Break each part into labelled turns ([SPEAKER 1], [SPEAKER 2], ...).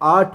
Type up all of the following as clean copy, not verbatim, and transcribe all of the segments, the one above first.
[SPEAKER 1] 8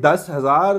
[SPEAKER 1] 10,000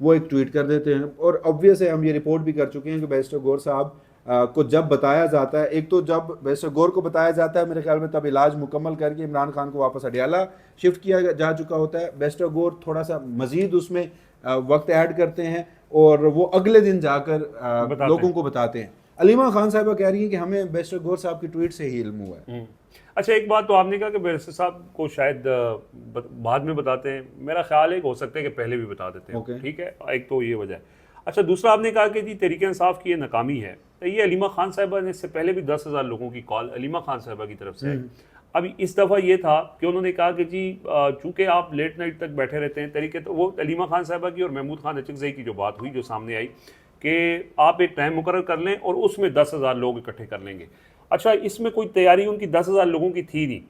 [SPEAKER 1] وہ ایک ٹویٹ کر دیتے ہیں. اور obvious ہے ہم یہ رپورٹ بھی کر چکے ہیں کہ بیرسٹر گور صاحب کو جب بتایا جاتا ہے, ایک تو جب بیرسٹر گور کو بتایا جاتا ہے میرے خیال میں تب علاج مکمل کر کے عمران خان کو واپس اڈیالہ شفٹ کیا جا چکا ہوتا ہے. بیرسٹر گور تھوڑا سا مزید اس میں وقت ایڈ کرتے ہیں اور وہ اگلے دن جا کر لوگوں کو بتاتے ہیں. علیمہ خان صاحبہ کہہ رہی ہیں کہ ہمیں بیرسٹر گور صاحب کی ٹویٹ سے ہی علم ہوا ہے.
[SPEAKER 2] اچھا ایک بات تو آپ نے کہا کہ بیرسٹر صاحب کو شاید بعد میں بتاتے ہیں, میرا خیال ہے کہ ہو سکتا ہے کہ پہلے بھی بتا دیتے ہیں, ٹھیک ہے, ایک تو یہ وجہ ہے. اچھا دوسرا آپ نے کہا کہ جی تحریک انصاف کی یہ ناکامی ہے, یہ علیمہ خان صاحبہ نے اس سے پہلے بھی 10,000 لوگوں کی کال علیمہ خان صاحبہ کی طرف سے ہے. ابھی اس دفعہ یہ تھا کہ انہوں نے کہا کہ جی چونکہ آپ لیٹ نائٹ تک بیٹھے رہتے ہیں طریقے, تو وہ علیمہ خان صاحبہ کی اور محمود خان اچکزئی کی جو بات ہوئی جو سامنے آئی کہ آپ ایک ٹائم مقرر کر لیں اور اس میں 10,000 لوگ اکٹھے کر لیں گے. اچھا اس میں کوئی تیاری ان کی 10,000 لوگوں کی تھی نہیں,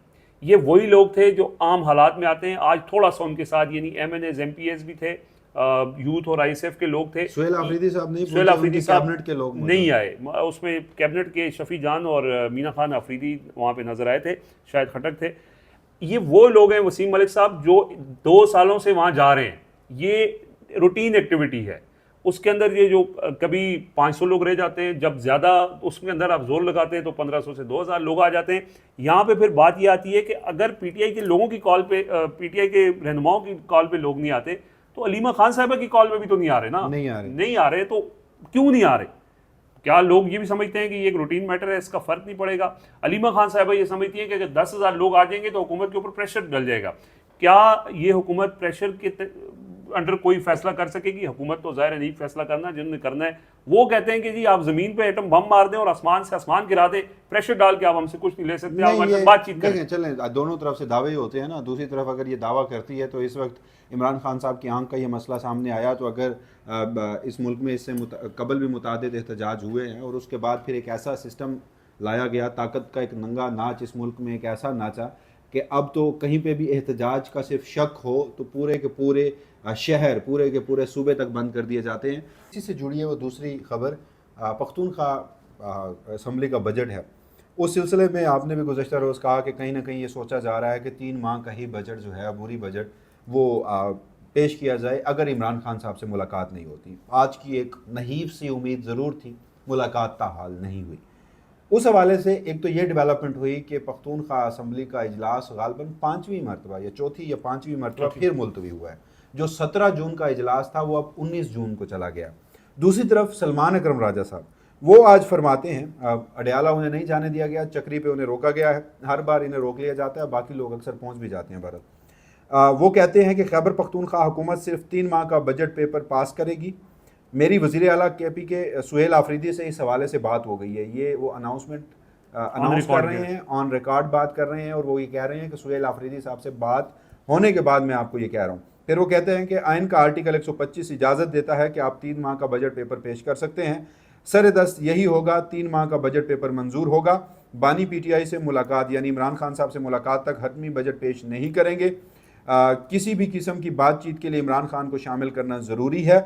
[SPEAKER 2] یہ وہی لوگ تھے جو عام حالات میں آتے ہیں. آج تھوڑا سا ان کے ساتھ یعنی M N As M P As بھی تھے, یوتھ اور آئی ایس ایف کے لوگ تھے.
[SPEAKER 1] سہیل آفریدی صاحب نہیں,
[SPEAKER 2] سہیل آفریدی صاحب
[SPEAKER 1] کیبنٹ کے لوگ
[SPEAKER 2] نہیں آئے, اس میں کیبنٹ کے شفیع جان اور مینا خان آفریدی وہاں پہ نظر آئے تھے, شاید کھٹک تھے. یہ وہ لوگ ہیں وسیم ملک صاحب جو 2 سالوں سے وہاں جا رہے ہیں, یہ روٹین ایکٹیویٹی ہے. اس کے اندر یہ جو کبھی 500 لوگ رہ جاتے ہیں, جب زیادہ اس کے اندر آپ زور لگاتے ہیں تو 1,500 سے 2,000 لوگ آ جاتے ہیں. یہاں پہ پھر بات یہ آتی ہے کہ اگر پی ٹی آئی کے لوگوں کی کال پہ, پی ٹی آئی کے رہنماؤں کی کال پہ لوگ نہیں آتے تو علیمہ خان صاحبہ کی کال پہ بھی تو نہیں آ رہے نا, نہیں آ رہے. تو کیوں نہیں آ رہے؟ کیا لوگ یہ بھی سمجھتے ہیں کہ یہ ایک روٹین میٹر ہے, اس کا فرق نہیں پڑے گا؟ علیمہ خان صاحبہ یہ سمجھتی ہیں کہ اگر 10,000 لوگ آ جائیں گے تو حکومت کے اوپر پریشر ڈل جائے گا. کیا یہ حکومت پریشر کے انڈر کوئی فیصلہ کر سکے گی؟ حکومت تو ظاہر ہے نہیں فیصلہ کرنا, جنہوں نے کرنا ہے وہ کہتے ہیں کہ جی آپ زمین پہ ایٹم بم مار دیں اور آسمان سے آسمان گرا دیں, پریشر ڈال کے آپ ہم سے کچھ نہیں لے سکتے, آپ ہمارے ساتھ بات چیت کریں.
[SPEAKER 1] چلیں دونوں طرف سے دعوے ہوتے ہیں نا. دوسری طرف اگر یہ دعویٰ کرتی ہے تو اس وقت عمران خان صاحب کی آنکھ کا یہ مسئلہ سامنے آیا, تو اگر اس ملک میں اس سے قبل بھی متعدد احتجاج ہوئے ہیں اور اس کے بعد پھر ایک ایسا سسٹم لایا گیا, طاقت کا ایک ننگا ناچ اس ملک میں ایک ایسا ناچا کہ اب تو کہیں پہ بھی احتجاج کا صرف شک ہو تو پورے کے پورے شہر, پورے کے پورے صوبے تک بند کر دیے جاتے ہیں. اسی سے جڑی ہے وہ دوسری خبر, پختونخوا اسمبلی کا بجٹ ہے. اس سلسلے میں آپ نے بھی گزشتہ روز کہا کہ کہیں نہ کہیں یہ سوچا جا رہا ہے کہ 3 ماہ کا ہی بجٹ جو ہے, عبوری بجٹ, وہ پیش کیا جائے اگر عمران خان صاحب سے ملاقات نہیں ہوتی. آج کی ایک نحیف سی امید ضرور تھی, ملاقات تاحال نہیں ہوئی. اس حوالے سے ایک تو یہ ڈیولپمنٹ ہوئی کہ پختونخوا اسمبلی کا اجلاس غالباً 5ویں مرتبہ یا 4تھی یا 5ویں مرتبہ پھر ملتوی ہوا ہے. جو 17 جون کا اجلاس تھا وہ اب 19 جون کو چلا گیا. دوسری طرف سلمان اکرم راجہ صاحب وہ آج فرماتے ہیں, اڈیالہ انہیں نہیں جانے دیا گیا, چکری پہ انہیں روکا گیا ہے, ہر بار انہیں روک لیا جاتا ہے, باقی لوگ اکثر پہنچ بھی جاتے ہیں بھارت. وہ کہتے ہیں کہ خیبر پختونخوا حکومت صرف 3 ماہ کا بجٹ پیپر پاس کرے گی. میری وزیر اعلیٰ کے پی کے سہیل آفریدی سے اس حوالے سے بات ہو گئی ہے. یہ وہ اناؤنس کر رہے ہیں, آن ریکارڈ بات کر رہے ہیں, اور وہ یہ کہہ رہے ہیں کہ سہیل آفریدی صاحب سے بات ہونے کے بعد میں آپ کو یہ کہہ رہا ہوں. پھر وہ کہتے ہیں کہ آئین کا آرٹیکل 125 اجازت دیتا ہے کہ آپ 3 ماہ کا بجٹ پیپر پیش کر سکتے ہیں. سر دست یہی ہوگا, 3 ماہ کا بجٹ پیپر منظور ہوگا. بانی پی ٹی آئی سے ملاقات یعنی عمران خان صاحب سے ملاقات تک حتمی بجٹ پیش نہیں کریں گے. کسی بھی قسم کی بات چیت کے لیے عمران خان کو شامل کرنا ضروری ہے.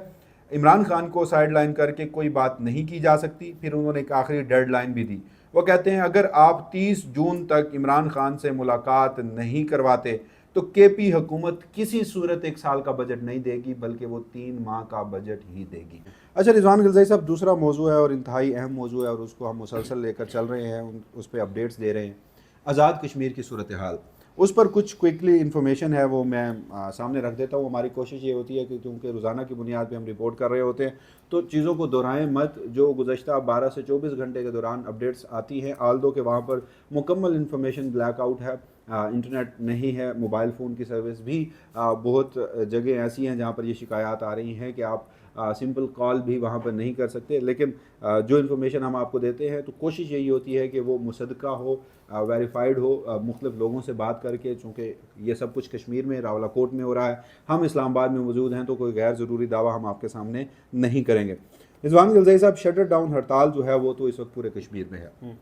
[SPEAKER 1] عمران خان کو سائڈ لائن کر کے کوئی بات نہیں کی جا سکتی. پھر انہوں نے ایک آخری ڈیڈ لائن بھی دی. وہ کہتے ہیں اگر آپ 30 جون تک عمران خان سے ملاقات نہیں کرواتے تو کے پی حکومت کسی صورت 1 سال کا بجٹ نہیں دے گی, بلکہ وہ 3 ماہ کا بجٹ ہی دے گی. اچھا رضوان غلزائی صاحب, دوسرا موضوع ہے اور انتہائی اہم موضوع ہے اور اس کو ہم مسلسل لے کر چل رہے ہیں, اس پہ اپڈیٹس دے رہے ہیں. آزاد کشمیر کی صورتحال, اس پر کچھ کوئکلی انفارمیشن ہے وہ میں سامنے رکھ دیتا ہوں. ہماری کوشش یہ ہوتی ہے کہ کیونکہ روزانہ کی بنیاد پہ ہم رپورٹ کر رہے ہوتے ہیں تو چیزوں کو دہرائیں مت. جو گزشتہ 12 سے 24 گھنٹے کے دوران اپڈیٹس آتی ہیں, آلدو کہ وہاں پر مکمل انفارمیشن بلیک آؤٹ ہے, انٹرنیٹ نہیں ہے, موبائل فون کی سروس بھی بہت جگہ ایسی ہیں جہاں پر یہ شکایات آ رہی ہیں کہ آپ سمپل کال بھی وہاں پر نہیں کر سکتے. لیکن جو انفارمیشن ہم آپ کو دیتے ہیں تو کوشش یہی ہوتی ہے کہ وہ مصدقہ ہو, ویریفائڈ ہو, مختلف لوگوں سے بات کر کے. چونکہ یہ سب کچھ کشمیر میں راولہ کوٹ میں ہو رہا ہے, ہم اسلام آباد میں موجود ہیں, تو کوئی غیر ضروری دعویٰ ہم آپ کے سامنے نہیں کریں گے. رضوان غلزائی صاحب, شٹر ڈاؤن ہڑتال جو ہے وہ تو اس وقت پورے کشمیر میں ہے.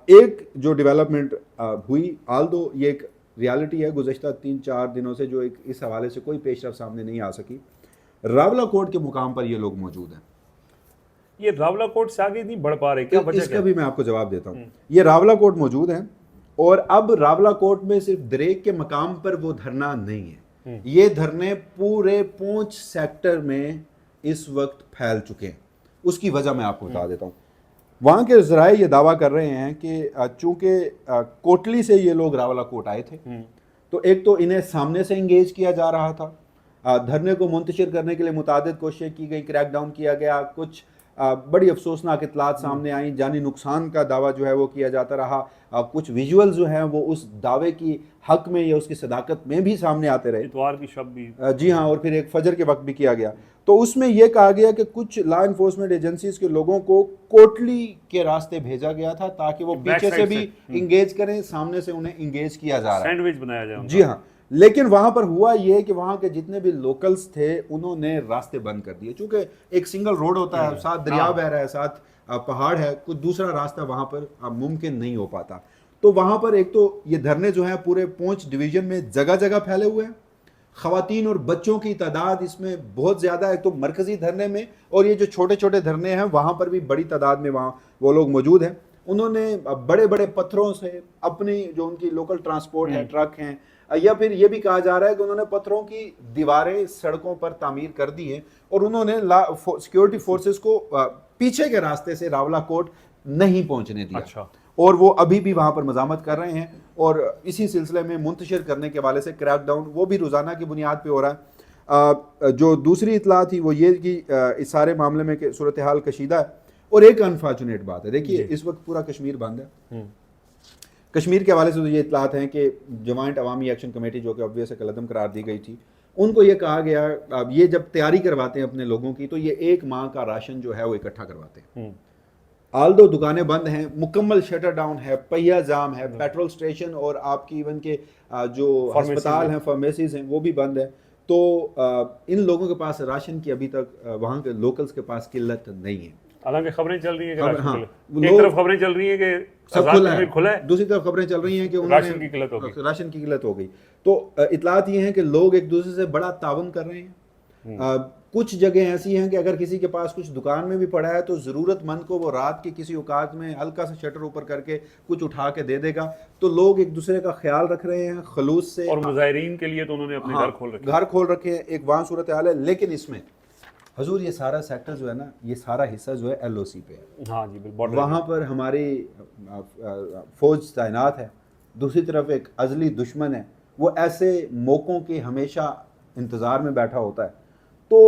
[SPEAKER 1] ایک جو ڈیولپمنٹ ہوئی, آلدو یہ ایک ریالٹی ہے گزشتہ 3-4 دنوں سے, جو ایک اس حوالے سے کوئی پیش رفت سامنے نہیں آ سکی. راولہ کوٹ کے مقام پر یہ لوگ موجود ہیں.
[SPEAKER 2] یہ راولہ کوٹ سے آگے نہیں بڑھ پا رہے, کیا وجہ؟
[SPEAKER 1] اس کا بھی میں آپ کو جواب دیتا ہوں. یہ راولہ کوٹ موجود ہیں اور اب راولہ کوٹ میں صرف دریک کے مقام پر وہ دھرنا نہیں ہے, یہ دھرنے پورے پونچھ سیکٹر میں اس وقت پھیل چکے ہیں. اس کی وجہ میں آپ کو بتا دیتا ہوں. وہاں کے ذرائع یہ دعویٰ کر رہے ہیں کہ چونکہ کوٹلی سے یہ لوگ راولا کوٹ آئے تھے تو ایک تو انہیں سامنے سے انگیج کیا جا رہا تھا. دھرنے کو منتشر کرنے کے لیے متعدد کوششیں کی گئی, کریک ڈاؤن کیا گیا, کچھ بڑی افسوسناک اطلاعات سامنے آئیں, جانی نقصان کا دعویٰ جو ہے وہ کیا جاتا رہا, کچھ ویژول جو ہیں وہ اس دعوے کی حق میں یا اس کی صداقت میں بھی سامنے آتے رہے.
[SPEAKER 2] اتوار کی شب بھی
[SPEAKER 1] جی ہاں, اور پھر ایک فجر کے وقت بھی کیا گیا. تو اس میں یہ کہا گیا کہ کچھ لا انفورسمنٹ ایجنسیز کے لوگوں کو کوٹلی کے راستے بھیجا گیا تھا تاکہ وہ پیچھے سے بھی انگیج کریں, سامنے سے انہیں انگیج کیا جا رہا ہے,
[SPEAKER 2] سینڈوچ بنایا جائے.
[SPEAKER 1] جی ہاں. لیکن وہاں پر ہوا یہ کہ وہاں کے جتنے بھی لوکلز تھے انہوں نے راستے بند کر دیے. چونکہ ایک سنگل روڈ ہوتا ہے, ساتھ دریا بہ رہا ہے, ساتھ پہاڑ ہے, کوئی دوسرا راستہ وہاں پر ممکن نہیں ہو پاتا. تو وہاں پر ایک تو یہ دھرنے جو ہیں پورے پونچھ ڈویژن میں جگہ جگہ پھیلے ہوئے ہیں. خواتین اور بچوں کی تعداد اس میں بہت زیادہ ہے, تو مرکزی دھرنے میں, اور یہ جو چھوٹے چھوٹے دھرنے ہیں وہاں پر بھی بڑی تعداد میں وہاں وہ لوگ موجود ہیں. انہوں نے بڑے بڑے پتھروں سے اپنی جو ان کی لوکل ٹرانسپورٹ ہے, ٹرک ہیں, یا پھر یہ بھی کہا جا رہا ہے کہ انہوں نے پتھروں کی دیواریں سڑکوں پر تعمیر کر دی ہیں اور انہوں نے سیکیورٹی فورسز کو پیچھے کے راستے سے راولا کوٹ نہیں پہنچنے دیا.
[SPEAKER 2] اچھا. اور
[SPEAKER 1] وہ ابھی بھی وہاں پر مزاحمت کر رہے ہیں, اور اسی سلسلے میں منتشر کرنے کے حوالے سے کریک ڈاؤن وہ بھی روزانہ کی بنیاد پہ ہو رہا ہے. جو دوسری اطلاع تھی وہ یہ کہ اس سارے معاملے میں کہ صورتحال کشیدہ ہے. اور ایک انفارچونیٹ بات ہے, دیکھیے اس وقت پورا کشمیر بند ہے. کشمیر کے حوالے سے تو یہ اطلاعات ہیں کہ جوائنٹ عوامی ایکشن کمیٹی جو کہ obvious قلعدم قرار دی گئی تھی, ان کو یہ کہا گیا اب یہ جب تیاری کرواتے ہیں اپنے لوگوں کی تو یہ ایک ماہ کا راشن جو ہے وہ اکٹھا کرواتے ہیں. آلدو دکانیں بند ہیں, مکمل شٹر ڈاؤن ہے, پہیا جام ہے, پیٹرول سٹیشن اور آپ کی ایون کے جو ہسپتال ہیں, فارمیسیز ہیں, وہ بھی بند ہے. تو ان لوگوں کے پاس راشن کی ابھی تک وہاں کے لوکلز کے پاس قلت نہیں ہے.
[SPEAKER 2] حالانکہ خبریں چل رہی ہیں کہ ایک طرف خبریں چل رہی ہیں کہ
[SPEAKER 1] سب کھلا ہے, دوسری طرف خبریں چل رہی ہیں کہ راشن کی قلت ہو گئی. تو اطلاعات یہ ہیں کہ لوگ ایک دوسرے سے بڑا تعاون کر رہے ہیں. کچھ جگہ ایسی ہیں کہ اگر کسی کے پاس کچھ دکان میں بھی پڑا ہے تو ضرورت مند کو وہ رات کے کسی اوقات میں ہلکا سا شٹر اوپر کر کے کچھ اٹھا کے دے دے گا. تو لوگ ایک دوسرے کا خیال رکھ رہے ہیں خلوص سے,
[SPEAKER 2] اور مظاہرین کے لیے تو انہوں نے اپنے
[SPEAKER 1] گھر کھول رکھے ہیں. ایک وہاں صورتحال ہے, لیکن اس میں حضور یہ سارا سیکٹر جو ہے نا, یہ سارا حصہ جو ہے ایل او سی پہ ہے.
[SPEAKER 2] ہاں جی بالکل.
[SPEAKER 1] وہاں پر ہماری فوج تعینات ہے, دوسری طرف ایک ازلی دشمن ہے, وہ ایسے موقعوں کے ہمیشہ انتظار میں بیٹھا ہوتا ہے. تو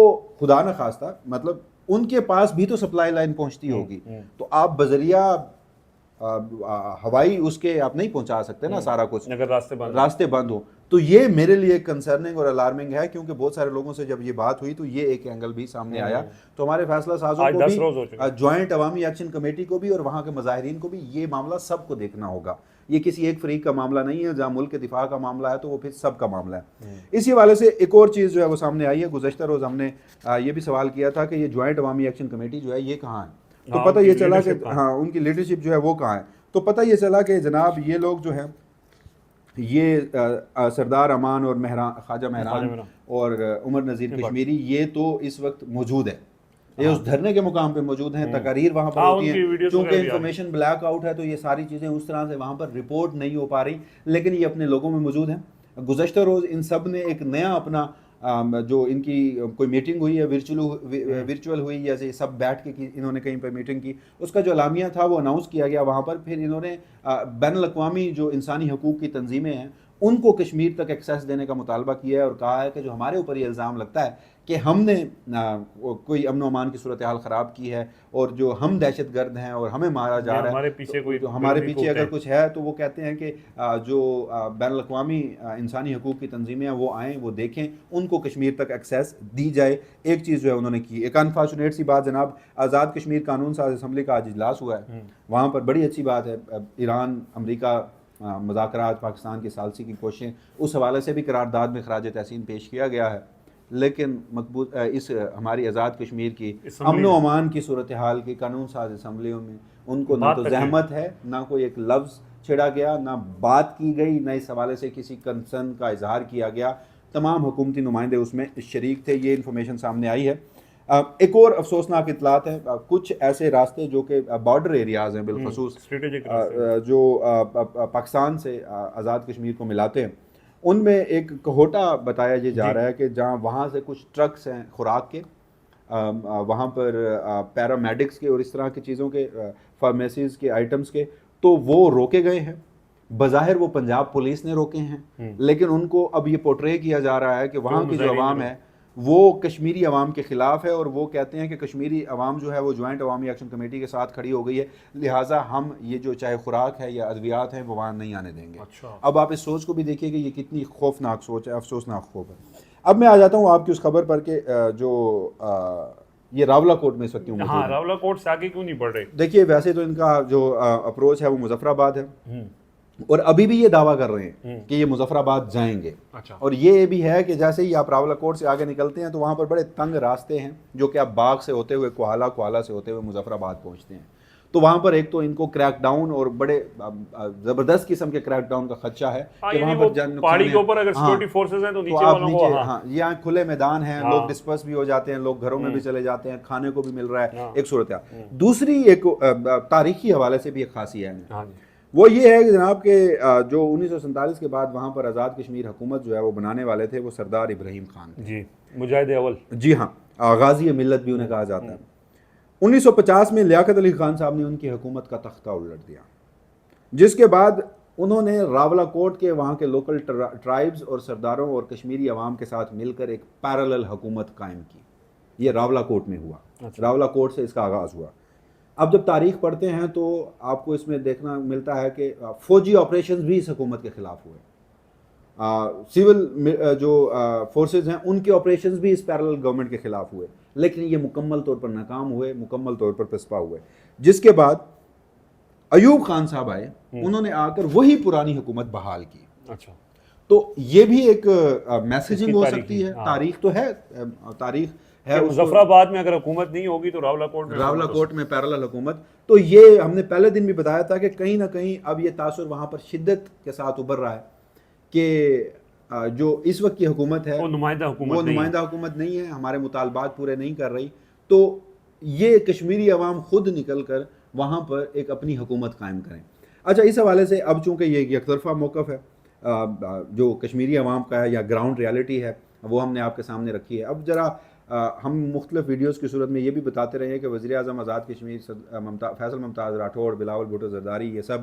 [SPEAKER 1] خدا نہ خواستہ مطلب ان کے پاس بھی تو سپلائی لائن پہنچتی ہوگی, تو آپ بذریعہ ہوائی اس کے آپ نہیں پہنچا سکتے نا سارا کچھ,
[SPEAKER 2] اگر
[SPEAKER 1] راستے بند ہو. تو یہ میرے لیے کنسرننگ اور الارمنگ ہے, کیونکہ بہت سارے لوگوں سے جب یہ بات ہوئی تو یہ ایک اینگل بھی سامنے آیا. تو ہمارے فیصلہ سازوں کو بھی, جوائنٹ عوامی ایکشن کمیٹی کو بھی اور وہاں کے مظاہرین کو بھی یہ معاملہ سب کو دیکھنا ہوگا. یہ کسی ایک فریق کا معاملہ نہیں ہے, جہاں ملک کے دفاع کا معاملہ ہے تو وہ پھر سب کا معاملہ ہے. اسی حوالے سے ایک اور چیز جو ہے وہ سامنے آئی ہے. گزشتہ روز ہم نے یہ بھی سوال کیا تھا کہ یہ جوائنٹ عوامی ایکشن کمیٹی جو ہے یہ کہاں ہے, تو پتہ یہ چلا کہ ہاں ان کی لیڈرشپ جو ہے وہ کہاں ہے. تو پتہ یہ چلا کہ جناب یہ لوگ جو ہیں یہ سردار امان اور خواجہ مہران اور عمر نذیر کشمیری یہ تو اس وقت موجود ہے, یہ اس دھرنے کے مقام پہ موجود ہیں. تقاریر وہاں پر ہوتی ہیں, چونکہ انفارمیشن بلیک آؤٹ ہے تو یہ ساری چیزیں اس طرح سے وہاں پر رپورٹ نہیں ہو پا رہی, لیکن یہ اپنے لوگوں میں موجود ہیں. گزشتہ روز ان سب نے ایک نیا اپنا جو ان کی کوئی میٹنگ ہوئی ہے ورچوئل ہوئی, جیسے سب بیٹھ کے انہوں نے کہیں پر میٹنگ کی, اس کا جو اعلامیہ تھا وہ اناؤنس کیا گیا وہاں پر. پھر انہوں نے بین الاقوامی جو انسانی حقوق کی تنظیمیں ہیں ان کو کشمیر تک ایکسیس دینے کا مطالبہ کیا ہے, اور کہا ہے کہ جو ہمارے اوپر یہ الزام لگتا ہے کہ ہم نے کوئی امن و امان کی صورتحال خراب کی ہے اور جو ہم دہشت گرد ہیں اور ہمیں مارا جا رہا ہے, ہمارے پیچھے اگر کچھ ہے تو وہ کہتے ہیں کہ جو بین الاقوامی انسانی حقوق کی تنظیمیں ہیں وہ آئیں, وہ دیکھیں, ان کو کشمیر تک ایکسیس دی جائے. ایک چیز جو ہے انہوں نے کی. ایک انفارچونیٹ سی بات جناب, آزاد کشمیر قانون ساز اسمبلی کا آج اجلاس ہوا ہے, وہاں پر بڑی اچھی بات ہے. ایران امریکہ مذاکرات, پاکستان کی ثالثی کی کوششیں, اس حوالے سے بھی قرارداد میں خراج تحسین پیش کیا گیا ہے. لیکن مقبول اس ہماری آزاد کشمیر کی امن و امان کی صورتحال کی قانون ساز اسمبلیوں میں ان کو نہ تو زحمت ہے, نہ کوئی ایک لفظ چھڑا گیا, نہ بات کی گئی, نہ اس حوالے سے کسی کنسرن کا اظہار کیا گیا. تمام حکومتی نمائندے اس میں شریک تھے. یہ انفارمیشن سامنے آئی ہے. ایک اور افسوسناک اطلاعات ہیں, کچھ ایسے راستے جو کہ بارڈر ایریاز ہیں بالخصوص جو پاکستان سے آزاد کشمیر کو ملاتے ہیں, ان میں ایک کہوٹا بتایا یہ جا رہا ہے کہ جہاں وہاں سے کچھ ٹرکس ہیں خوراک کے، وہاں پر پیرامیڈکس کے اور اس طرح کی چیزوں کے، فارمیسیز کے آئٹمس کے، تو وہ روکے گئے ہیں. بظاہر وہ پنجاب پولیس نے روکے ہیں، لیکن ان کو اب یہ پورٹرے کیا جا رہا ہے کہ وہاں کی جو عوام ہے وہ کشمیری عوام کے خلاف ہے، اور وہ کہتے ہیں کہ کشمیری عوام جو ہے وہ جوائنٹ عوامی ایکشن کمیٹی کے ساتھ کھڑی ہو گئی ہے، لہٰذا ہم یہ جو چاہے خوراک ہے یا ادویات ہیں وہ وہاں نہیں آنے دیں گے. اب آپ اس سوچ کو بھی دیکھیے کہ یہ کتنی خوفناک سوچ ہے، افسوسناک خوف ہے. اب میں آ جاتا ہوں آپ کی اس خبر پر کہ جو یہ راولہ کوٹ میں اس وقت کیوں موجود
[SPEAKER 2] ہاں
[SPEAKER 1] ہیں.
[SPEAKER 2] راولہ کوٹ سے آگے کیوں نہیں بڑھ رہے؟
[SPEAKER 1] دیکھیے ویسے تو ان کا جو اپروچ ہے وہ مظفر آباد ہے، اور ابھی بھی یہ دعویٰ کر رہے ہیں کہ یہ مظفر آباد جائیں گے. اور یہ بھی ہے کہ جیسے ہی آپ راولہ کوٹ سے آگے نکلتے ہیں تو وہاں پر بڑے تنگ راستے ہیں جو کہ آپ باغ سے ہوتے ہوئے کوہالہ سے ہوتے ہوئے مظفر آباد پہنچتے ہیں. تو وہاں پر ایک تو ان کو کریک ڈاؤن اور بڑے زبردست قسم کے کریک ڈاؤن کا خدشہ ہے کہ وہاں پر
[SPEAKER 2] پہاڑی کے اوپر اگر سیکورٹی فورسز ہیں تو نیچے والوں کو،
[SPEAKER 1] ہاں یہاں کھلے میدان ہیں، لوگ ڈسپرس بھی ہو جاتے ہیں، لوگ گھروں میں بھی چلے جاتے ہیں، کھانے کو بھی مل رہا ہے، ایک صورتحال. دوسری ایک تاریخی حوالے سے بھی ایک خاصی ہے وہ یہ ہے کہ جناب کہ جو 1947 کے بعد وہاں پر آزاد کشمیر حکومت جو ہے وہ بنانے والے تھے وہ سردار ابراہیم خان تھے.
[SPEAKER 2] جی مجاہد اول،
[SPEAKER 1] جی ہاں، غازی ملت بھی انہیں کہا جاتا ہے. 1950 میں لیاقت علی خان صاحب نے ان کی حکومت کا تختہ الٹ دیا، جس کے بعد انہوں نے راولہ کوٹ کے وہاں کے لوکل ٹرائبز اور سرداروں اور کشمیری عوام کے ساتھ مل کر ایک پیرالل حکومت قائم کی. یہ راولہ کوٹ میں ہوا، راولہ کوٹ سے اس کا آغاز ہوا. اب جب تاریخ پڑھتے ہیں تو آپ کو اس میں دیکھنا ملتا ہے کہ فوجی آپریشنز بھی اس حکومت کے خلاف ہوئے، سول جو فورسز ہیں ان کے آپریشنز بھی اس پیرالل گورنمنٹ کے خلاف ہوئے، لیکن یہ مکمل طور پر ناکام ہوئے، مکمل طور پر پسپا ہوئے. جس کے بعد ایوب خان صاحب آئے، انہوں نے آ کر وہی پرانی حکومت بحال کی.
[SPEAKER 2] اچھا،
[SPEAKER 1] تو یہ بھی ایک میسیجنگ ہو سکتی ہے. تاریخ تو ہے، تاریخ ہے.
[SPEAKER 2] مظفر آباد میں اگر حکومت نہیں ہوگی تو راولہ کوٹ میں
[SPEAKER 1] پیرالل حکومت. تو یہ ہم نے پہلے دن بھی بتایا تھا کہ کہیں نہ کہیں اب یہ تاثر وہاں پر شدت کے ساتھ ابھر رہا ہے کہ جو اس وقت کی حکومت ہے وہ نمائندہ حکومت نہیں ہے، ہمارے مطالبات پورے نہیں کر رہی. تو یہ کشمیری عوام خود نکل کر وہاں پر ایک اپنی حکومت قائم کریں. اچھا، اس حوالے سے اب چونکہ یہ یک طرفہ موقف ہے جو کشمیری عوام کا ہے یا گراؤنڈ ریالٹی ہے وہ ہم نے آپ کے سامنے رکھی ہے. اب ذرا ہم مختلف ویڈیوز کی صورت میں یہ بھی بتاتے رہے ہیں کہ وزیر اعظم آزاد کشمیر فیصل ممتاز راٹھوڑ، بلاول بھٹو زرداری، یہ سب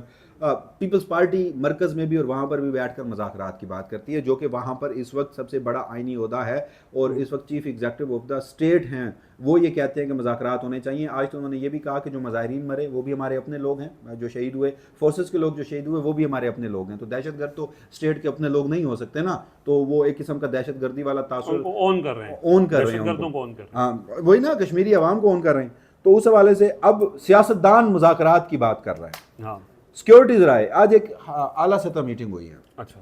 [SPEAKER 1] پیپلز پارٹی مرکز میں بھی اور وہاں پر بھی بیٹھ کر مذاکرات کی بات کرتی ہے، جو کہ وہاں پر اس وقت سب سے بڑا آئینی عہدہ ہے اور اس وقت chief executive of the state ہیں. وہ یہ کہتے ہیں کہ مذاکرات ہونے چاہیے. آج تو انہوں نے یہ بھی کہا کہ جو مظاہرین مرے وہ بھی ہمارے اپنے لوگ ہیں، جو شہید ہوئے فورسز کے لوگ جو شہید ہوئے وہ بھی ہمارے اپنے لوگ ہیں. تو دہشت گرد تو اسٹیٹ کے اپنے لوگ نہیں ہو سکتے نا، تو وہ ایک قسم کا دہشت گردی والا تاثر اون کر رہے ہیں. ہاں وہی نا، کشمیری عوام کو اون کر رہے ہیں. تو اس حوالے سے اب سیاستدان مذاکرات کی بات کر رہے ہیں. سیکورٹی ذرائع، آج ایک اعلیٰ سطح میٹنگ ہوئی ہے. اچھا،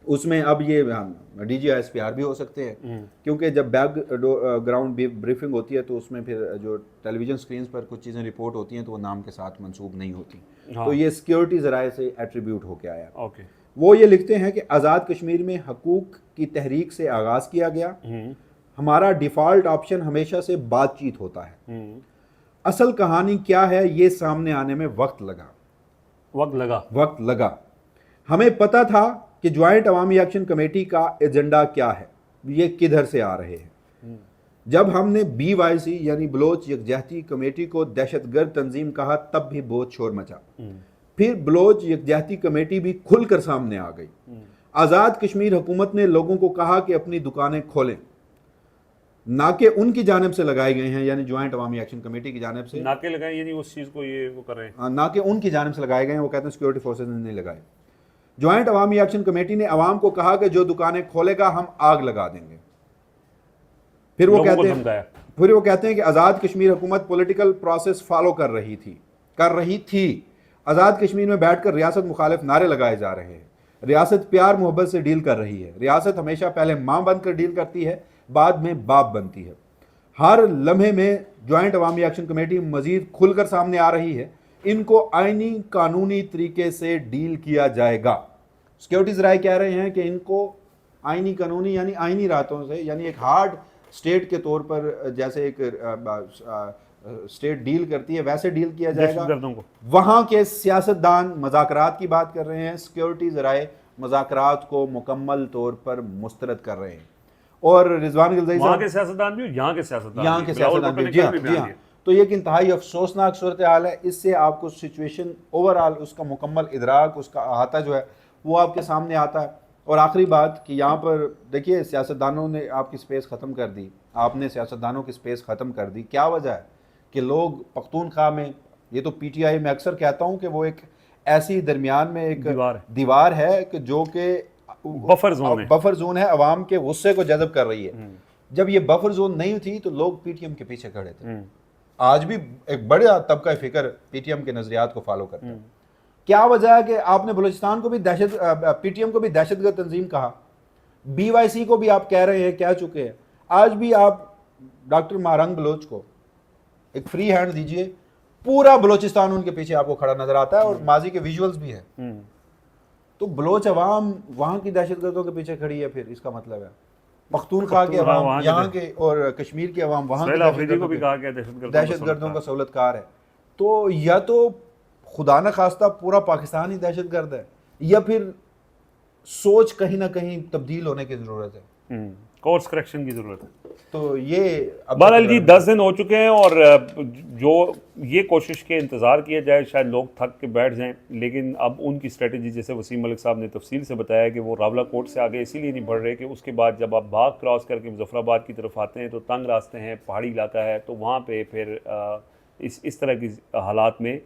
[SPEAKER 1] اس میں اب یہ D G S P R بھی ہو سکتے ہیں، کیونکہ جب بیک گراؤنڈ بریفنگ ہوتی ہے تو اس میں پھر جو ٹیلی ویژن سکرینز پر کچھ چیزیں رپورٹ ہوتی ہیں تو وہ نام کے ساتھ منسوب نہیں ہوتی. تو یہ سیکورٹی ذرائع سے ایٹریبیوٹ ہو کے آیا. وہ یہ لکھتے ہیں کہ آزاد کشمیر میں حقوق کی تحریک سے آغاز کیا گیا. ہمارا ڈیفالٹ آپشن ہمیشہ سے بات چیت ہوتا ہے. اصل کہانی کیا ہے یہ سامنے آنے میں وقت لگا. ہمیں پتہ تھا کہ جوائنٹ عوامی ایکشن کمیٹی کا ایجنڈا کیا ہے، یہ کدھر سے آ رہے ہیں. جب ہم نے BYC یعنی بلوچ یکجہتی کمیٹی کو دہشت گرد تنظیم کہا تب بھی بہت شور مچا. پھر بلوچ یکجہتی کمیٹی بھی کھل کر سامنے آ گئی. آزاد کشمیر حکومت نے لوگوں کو کہا کہ اپنی دکانیں کھولیں، ناکے ان کی جانب سے لگائے گئے ہیں، یعنی جوائنٹ عوامی ایکشن کمیٹی کی جانب سے
[SPEAKER 2] ناکے لگائے، یعنی اس چیز کو یہ وہ کر رہے ہیں،
[SPEAKER 1] ناکے ان کی جانب سے لگائے گئے ہیں. وہ کہتے ہیں سیکورٹی فورسز نے نہیں لگائے. جوائنٹ عوامی ایکشن کمیٹی نے عوام کو کہا کہ جو دکانیں کھولے گا ہم آگ لگا دیں گے. پھر وہ کہتے ہیں کہ آزاد کشمیر حکومت پولیٹیکل پروسیس فالو کر رہی تھی. آزاد کشمیر میں بیٹھ کر ریاست مخالف نعرے لگائے جا رہے ہیں. ریاست پیار محبت سے ڈیل کر رہی ہے. ریاست ہمیشہ پہلے ماں بن کر ڈیل کرتی ہے، بعد میں باپ بنتی ہے. ہر لمحے میں جوائنٹ عوامی ایکشن کمیٹی مزید کھل کر سامنے آ رہی ہے. ان کو آئینی قانونی طریقے سے ڈیل کیا جائے گا. سیکورٹی ذرائع کہہ رہے ہیں کہ ان کو آئینی قانونی یعنی آئینی راتوں سے، یعنی ایک ہارڈ اسٹیٹ کے طور پر جیسے ایک اسٹیٹ ڈیل کرتی ہے ویسے ڈیل کیا جائے گا. وہاں کے سیاستدان مذاکرات کی بات کر رہے ہیں، سیکورٹی ذرائع مذاکرات کو مکمل طور پر مسترد کر رہے ہیں. اور رضوان غلزئی
[SPEAKER 2] وہاں
[SPEAKER 1] صاحب
[SPEAKER 2] کے سیاستدان بھی اور یہاں کے سیاستدان
[SPEAKER 1] یہاں
[SPEAKER 2] بھی.
[SPEAKER 1] کے
[SPEAKER 2] بلاول
[SPEAKER 1] سیاستدان
[SPEAKER 2] بھٹو نے
[SPEAKER 1] بھی, جی
[SPEAKER 2] کل
[SPEAKER 1] ہاں
[SPEAKER 2] بھی
[SPEAKER 1] جی
[SPEAKER 2] بیان
[SPEAKER 1] ہاں.
[SPEAKER 2] دیا.
[SPEAKER 1] تو یہ ایک انتہائی افسوسناک صورتحال ہے. اس سے آپ کو سچویشن اوورآل اس کا مکمل ادراک, اس کا احاطہ جو ہے وہ آپ کے سامنے آتا ہے. اور آخری بات کہ یہاں پر دیکھیے سیاستدانوں نے آپ کی سپیس ختم کر دی, آپ نے سیاستدانوں کی سپیس ختم کر دی. کیا وجہ ہے کہ لوگ پختونخوا میں, یہ تو پی ٹی آئی میں اکثر کہتا ہوں کہ وہ ایک ایسی درمیان میں ایک دیوار ہے کہ جو کہ
[SPEAKER 2] بفر زون ہے,
[SPEAKER 1] بفر زون ہے, عوام کے غصے کو جذب کر رہی ہے. جب یہ بفر زون نہیں تھی تو لوگ پی ٹی ایم کے پیچھے کھڑے تھے. آج بھی ایک بڑا طبقہ فکر پی ٹی ایم کے نظریات کو فالو کرتا ہے. کیا وجہ ہے کہ آپ نے بلوچستان کو بھی پی ٹی ایم کو بھی دہشت گرد تنظیم کہا, بی وائی سی کو بھی آپ کہہ رہے ہیں, کہہ چکے ہیں. آج بھی آپ ڈاکٹر مہرنگ بلوچ کو ایک فری ہینڈ دیجئے, پورا بلوچستان ان کے پیچھے آپ کو کھڑا نظر آتا ہے, اور ماضی کے ویژولز بھی ہیں. تو بلوچ عوام وہاں کی دہشت گردوں کے پیچھے کھڑی ہے, پھر اس کا مطلب ہے پختونخوا کے عوام یہاں کے اور کشمیر کے عوام وہاں کے دہشت گردوں کا سہولت کار ہے. تو یا تو خدا نہ خواستہ پورا پاکستان ہی دہشت گرد ہے, یا پھر سوچ کہیں نہ کہیں تبدیل ہونے کی ضرورت ہے,
[SPEAKER 2] کورس کریکشن کی ضرورت ہے.
[SPEAKER 1] تو یہ
[SPEAKER 2] بہرحال جی 10 دن ہو چکے ہیں, اور جو یہ کوشش کے انتظار کیا جائے شاید لوگ تھک کے بیٹھ جائیں, لیکن اب ان کی اسٹریٹجی جیسے وسیم ملک صاحب نے تفصیل سے بتایا کہ وہ راولہ کوٹ سے آگے اسی لیے نہیں بڑھ رہے کہ اس کے بعد جب آپ باغ کراس کر کے مظفر آباد کی طرف آتے ہیں تو تنگ راستے ہیں, پہاڑی علاقہ ہے, تو وہاں پہ پھر اس طرح کی حالات میں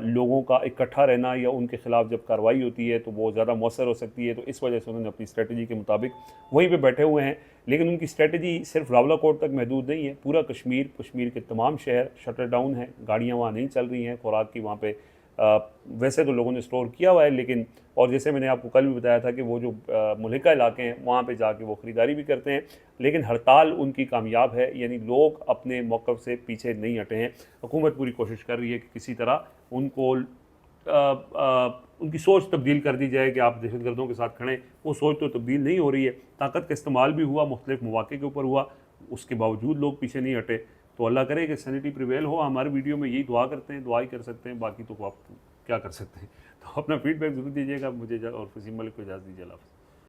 [SPEAKER 2] لوگوں کا اکٹھا رہنا یا ان کے خلاف جب کارروائی ہوتی ہے تو وہ زیادہ مؤثر ہو سکتی ہے. تو اس وجہ سے انہوں نے اپنی اسٹریٹجی کے مطابق وہیں پہ بیٹھے ہوئے ہیں. لیکن ان کی اسٹریٹجی صرف راولہ کوٹ تک محدود نہیں ہے, پورا کشمیر کے تمام شہر شٹر ڈاؤن ہیں, گاڑیاں وہاں نہیں چل رہی ہیں, خوراک کی وہاں پہ ویسے تو لوگوں نے اسٹور کیا ہوا ہے, لیکن اور جیسے میں نے آپ کو کل بھی بتایا تھا کہ وہ جو ملحقہ علاقے ہیں وہاں پہ جا کے وہ خریداری بھی کرتے ہیں, لیکن ہڑتال ان کی کامیاب ہے, یعنی لوگ اپنے موقف سے پیچھے نہیں ہٹے ہیں. حکومت پوری کوشش کر رہی ہے کہ کسی طرح ان کو ان کی سوچ تبدیل کر دی جائے کہ آپ دہشت گردوں کے ساتھ کھڑیں. وہ سوچ تو تبدیل نہیں ہو رہی ہے, طاقت کا استعمال بھی ہوا, مختلف مواقع کے اوپر ہوا, اس کے باوجود لوگ پیچھے نہیں ہٹے. تو اللہ کرے کہ سینٹی پریویل ہو. ہمارے ویڈیو میں یہی دعا کرتے ہیں, دعا ہی کر سکتے ہیں, باقی تو آپ کیا کر سکتے ہیں. تو اپنا فیڈ بیک ضرور دیجیے گا. مجھے اور وسیم ملک کو اجازت دیجیے. اللہ حافظ.